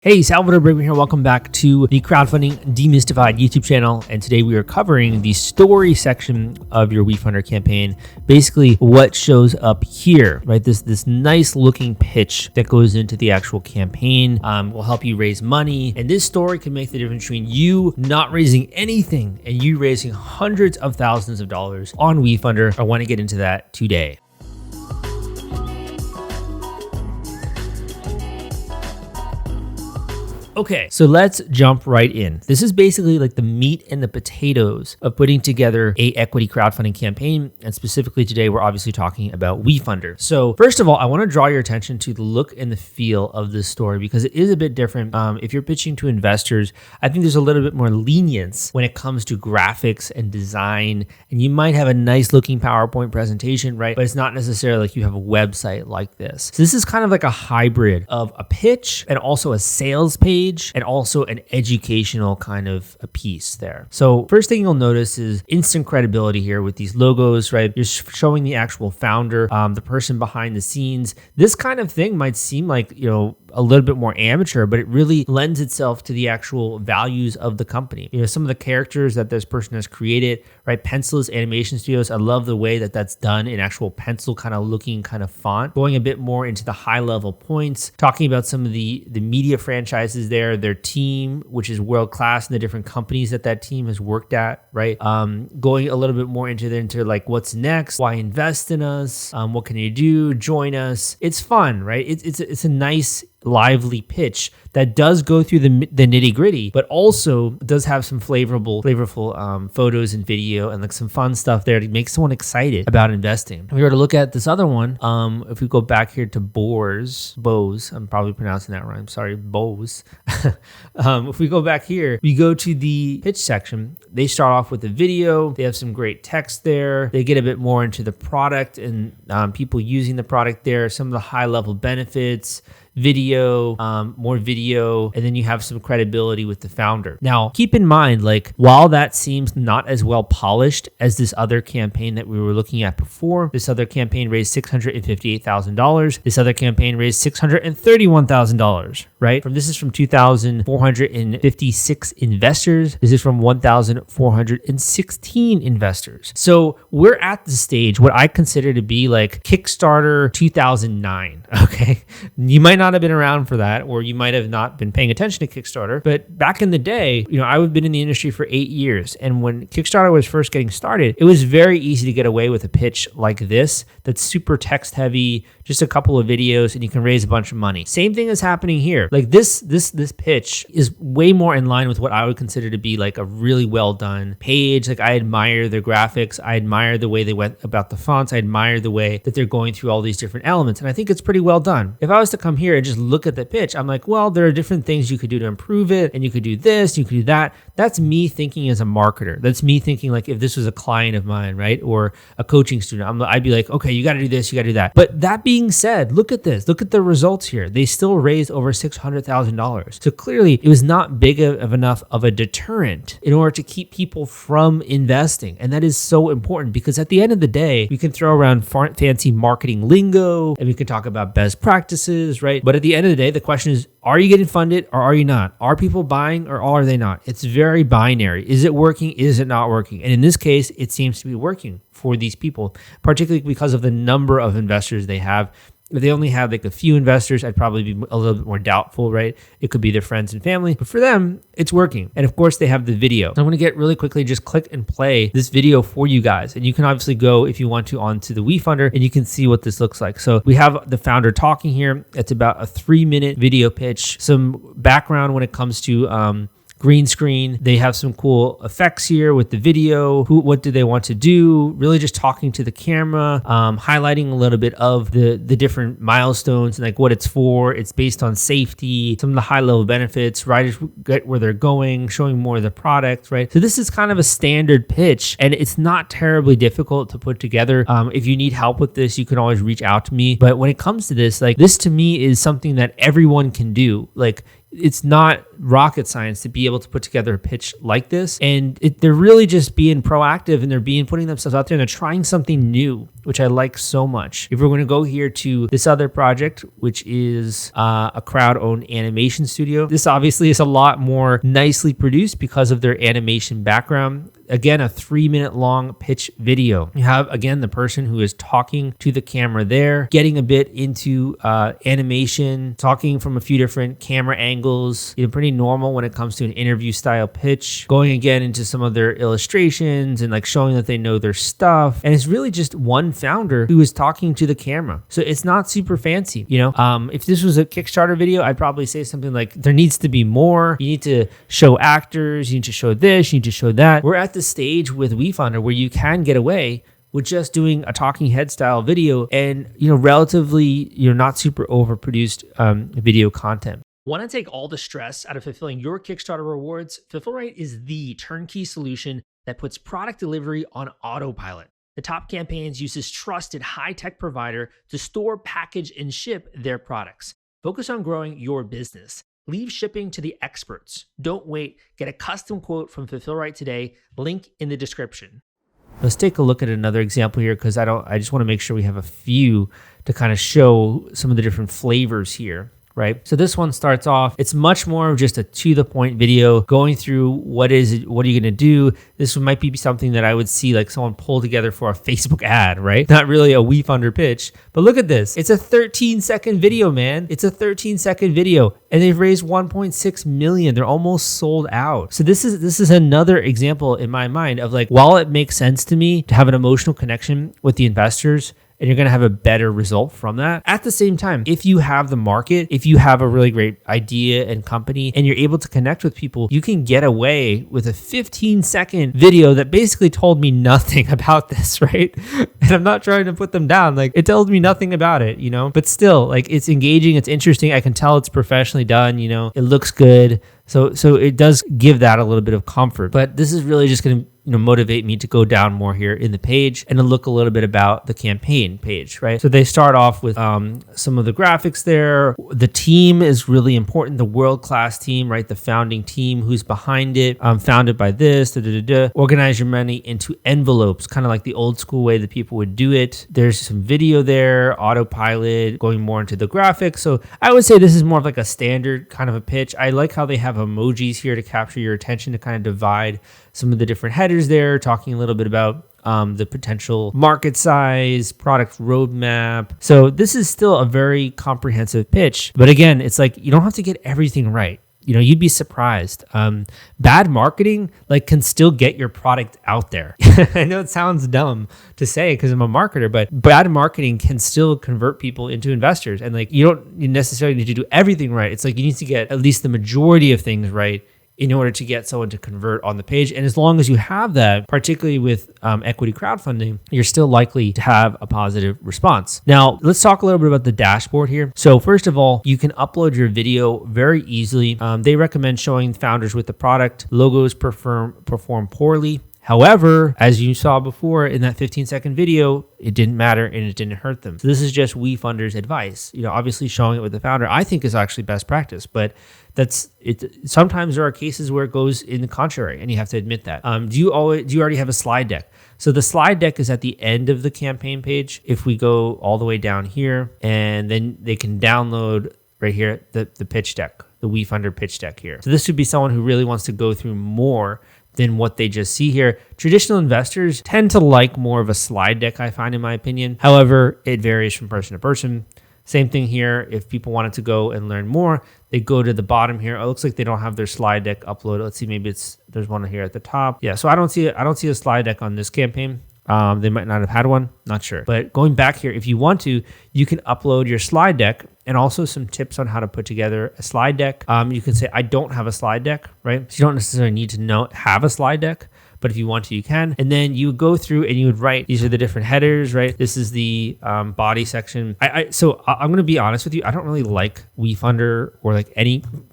Hey, Salvador Brigham here. Welcome back to the Crowdfunding Demystified YouTube channel. And today we are covering the story section of your WeFunder campaign. Basically, what shows up here, right? This nice looking pitch that goes into the actual campaign will help you raise money. And this story can make the difference between you not raising anything and you raising hundreds of thousands of dollars on WeFunder. I want to get into that today. Okay, so let's jump right in. This is basically like the meat and the potatoes of putting together a equity crowdfunding campaign. And specifically today, we're obviously talking about WeFunder. So first of all, I want to draw your attention to the look and the feel of this story because it is a bit different. If you're pitching to investors, I think there's a little bit more lenience when it comes to graphics and design. And you might have a nice looking PowerPoint presentation, right? But it's not necessarily like you have a website like this. So this is kind of like a hybrid of a pitch and also a sales page and also an educational kind of a piece there. So first thing you'll notice is instant credibility here with these logos, right? You're showing the actual founder, the person behind the scenes. This kind of thing might seem like, a little bit more amateur, but it really lends itself to the actual values of the company. Some of the characters that this person has created, right? Pencil's Animation Studios. I love the way that that's done in actual pencil kind of looking kind of font, going a bit more into the high level points, talking about some of the media franchises there, their team, which is world class, and the different companies that team has worked at, right? Going a little bit more into like what's next, why invest in us, what can you do, join us. It's fun, right? It's a nice lively pitch that does go through the nitty gritty, but also does have some flavorful photos and video and like some fun stuff there to make someone excited about investing. If we were to look at this other one, if we go back here to Bose, I'm probably pronouncing that wrong. Sorry, Bose. If we go back here, we go to the pitch section. They start off with a video. They have some great text there. They get a bit more into the product and people using the product there, some of the high level benefits, video, more video, and then you have some credibility with the founder. Now, keep in mind, like, while that seems not as well polished as this other campaign that we were looking at before, this other campaign raised $658,000. This other campaign raised $631,000, right? This is from 2,456 investors. This is from 1,416 investors. So we're at the stage, what I consider to be like Kickstarter 2009, okay? You might not have been around for that, or you might have not been paying attention to Kickstarter. But back in the day, I've been in the industry for 8 years. And when Kickstarter was first getting started, it was very easy to get away with a pitch like this that's super text heavy, just a couple of videos, and you can raise a bunch of money. Same thing is happening here. Like this pitch is way more in line with what I would consider to be like a really well done page. Like I admire their graphics. I admire the way they went about the fonts. I admire the way that they're going through all these different elements. And I think it's pretty well done. If I was to come here and just look at the pitch, I'm like, well, there are different things you could do to improve it, and you could do this, you could do that. That's me thinking as a marketer. That's me thinking like if this was a client of mine, right, or a coaching student, I'd be like, okay, you got to do this, you got to do that. But that being said, look at this. Look at the results here. They still raised over $600,000. So clearly, it was not big of enough of a deterrent in order to keep people from investing, and that is so important because at the end of the day, we can throw around fancy marketing lingo, and we can talk about best practices, right? But at the end of the day, the question is, are you getting funded or are you not? Are people buying or are they not? It's very binary. Is it working? Is it not working? And in this case, it seems to be working for these people, particularly because of the number of investors they have. If they only have like a few investors, I'd probably be a little bit more doubtful, right? It could be their friends and family, but for them, it's working. And of course, they have the video. So I'm going to get really quickly, just click and play this video for you guys. And you can obviously go, if you want to, onto the WeFunder, and you can see what this looks like. So we have the founder talking here. It's about a 3-minute video pitch, some background when it comes to green screen. They have some cool effects here with the video. What do they want to do? Really just talking to the camera, highlighting a little bit of the different milestones and like what it's for. It's based on safety, some of the high level benefits, riders get where they're going, showing more of the product, right? So this is kind of a standard pitch, and it's not terribly difficult to put together. If you need help with this, you can always reach out to me. But when it comes to this, like this to me is something that everyone can do. Like it's not rocket science to be able to put together a pitch like this. And they're really just being proactive, and they're putting themselves out there, and they're trying something new, which I like so much. If we're going to go here to this other project, which is a crowd-owned animation studio, this obviously is a lot more nicely produced because of their animation background. Again, a 3-minute long pitch video. You have, again, the person who is talking to the camera there, getting a bit into animation, talking from a few different camera angles, pretty normal when it comes to an interview style pitch, going again into some of their illustrations and like showing that they know their stuff. And it's really just one founder who is talking to the camera. So it's not super fancy, if this was a Kickstarter video, I'd probably say something like, there needs to be more. You need to show actors, you need to show this, you need to show that. We're at the stage with WeFunder where you can get away with just doing a talking head style video and, relatively, not super overproduced video content. Want to take all the stress out of fulfilling your Kickstarter rewards? Fulfillrite is the turnkey solution that puts product delivery on autopilot. The Top Campaigns uses trusted high-tech provider to store, package, and ship their products. Focus on growing your business. Leave shipping to the experts. Don't wait. Get a custom quote from Fulfillrite today. Link in the description. Let's take a look at another example here, because I just want to make sure we have a few to kind of show some of the different flavors here. Right. So this one starts off, it's much more of just a to the point video going through what are you going to do? This might be something that I would see like someone pull together for a Facebook ad, right? Not really a WeFunder pitch, but look at this. It's a 13-second video, man. It's a 13-second video, and they've raised 1.6 million. They're almost sold out. So this is another example in my mind of like, while it makes sense to me to have an emotional connection with the investors, and you're going to have a better result from that. At the same time, if you have the market, if you have a really great idea and company, and you're able to connect with people, you can get away with a 15-second video that basically told me nothing about this, right? And I'm not trying to put them down. Like, it tells me nothing about it, but still, like, it's engaging, it's interesting. I can tell it's professionally done, it looks good. So it does give that a little bit of comfort, but this is really just going to motivate me to go down more here in the page and to look a little bit about the campaign page, right? So they start off with some of the graphics there. The team is really important, the world-class team, right? The founding team who's behind it, founded by this, organize your money into envelopes, kind of like the old school way that people would do it. There's some video there, autopilot, going more into the graphics. So I would say this is more of like a standard kind of a pitch. I like how they have emojis here to capture your attention, to kind of divide some of the different headers there, talking a little bit about the potential market size, product roadmap. So this is still a very comprehensive pitch. But again, it's like you don't have to get everything right. You'd be surprised. Bad marketing can still get your product out there. I know it sounds dumb to say because I'm a marketer, but bad marketing can still convert people into investors. And you don't necessarily need to do everything right. It's like you need to get at least the majority of things right in order to get someone to convert on the page. And as long as you have that, particularly with equity crowdfunding, you're still likely to have a positive response. Now, let's talk a little bit about the dashboard here. So first of all, you can upload your video very easily. They recommend showing founders with the product. Logos perform poorly. However, as you saw before in that 15-second video, it didn't matter and it didn't hurt them. So this is just WeFunder's advice. Obviously showing it with the founder, I think is actually best practice, but that's it. Sometimes there are cases where it goes in the contrary, and you have to admit that. Do you already have a slide deck? So the slide deck is at the end of the campaign page. If we go all the way down here, and then they can download right here the pitch deck, the WeFunder pitch deck here. So this would be someone who really wants to go through more than what they just see here. Traditional investors tend to like more of a slide deck, I find, in my opinion. However, it varies from person to person. Same thing here. If people wanted to go and learn more, they go to the bottom here. It looks like they don't have their slide deck uploaded. Let's see, maybe there's one here at the top. Yeah, so I don't see a slide deck on this campaign. They might not have had one, not sure. But going back here, if you want to, you can upload your slide deck and also some tips on how to put together a slide deck. You can say, I don't have a slide deck, right? So you don't necessarily need to have a slide deck, but if you want to, you can. And then you would go through and you would write, these are the different headers, right? This is the body section. So I'm going to be honest with you. I don't really like WeFunder or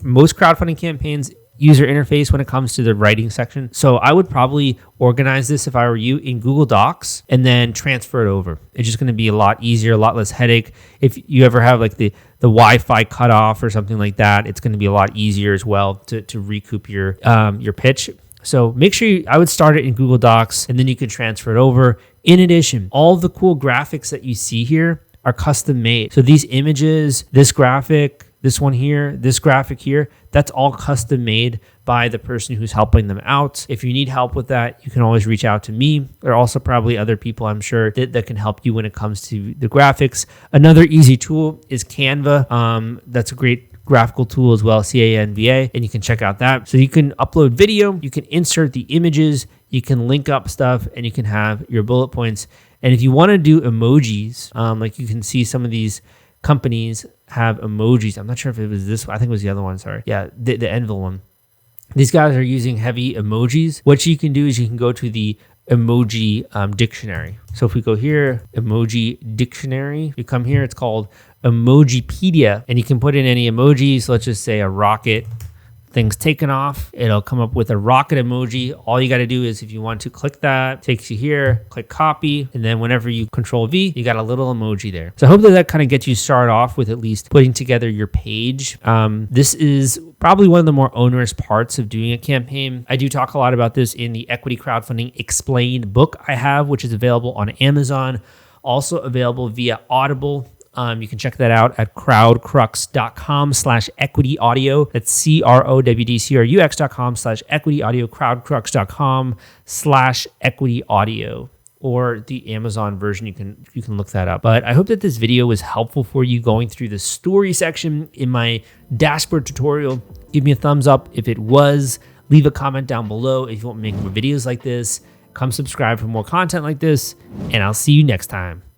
most crowdfunding campaigns user interface when it comes to the writing section. So I would probably organize this, if I were you, in Google Docs and then transfer it over. It's just going to be a lot easier, a lot less headache. If you ever have like the Wi-Fi cutoff or something like that, it's going to be a lot easier as well to recoup your pitch. So make sure I would start it in Google Docs and then you can transfer it over. In addition, all the cool graphics that you see here are custom made. So these images, this graphic, this one here, this graphic here, that's all custom made by the person who's helping them out. If you need help with that, you can always reach out to me. There are also probably other people, I'm sure, that can help you when it comes to the graphics. Another easy tool is Canva. That's a great graphical tool as well, Canva, and you can check out that. So you can upload video, you can insert the images, you can link up stuff, and you can have your bullet points. And if you want to do emojis, like you can see some of these companies have emojis. I'm not sure if it was this one. I think it was the other one. Sorry. Yeah, the Envil one. These guys are using heavy emojis. What you can do is you can go to the emoji dictionary. So if we go here, emoji dictionary, you come here, it's called Emojipedia, and you can put in any emojis. Let's just say a rocket, things taken off. It'll come up with a rocket emoji. All you got to do is, if you want to click that, takes you here, click copy, and then whenever you control V, you got a little emoji there. So I hope that kind of gets you started off with at least putting together your page. This is probably one of the more onerous parts of doing a campaign. I do talk a lot about this in the Equity Crowdfunding Explained book I have, which is available on Amazon, also available via Audible. You can check that out at crowdcrux.com/equityaudio. That's crowdcrux.com/equityaudio, crowdcrux.com/equityaudio, or the Amazon version. You can look that up. But I hope that this video was helpful for you going through the story section in my dashboard tutorial. Give me a thumbs up if it was. Leave a comment down below if you want me to make more videos like this. Come subscribe for more content like this, and I'll see you next time.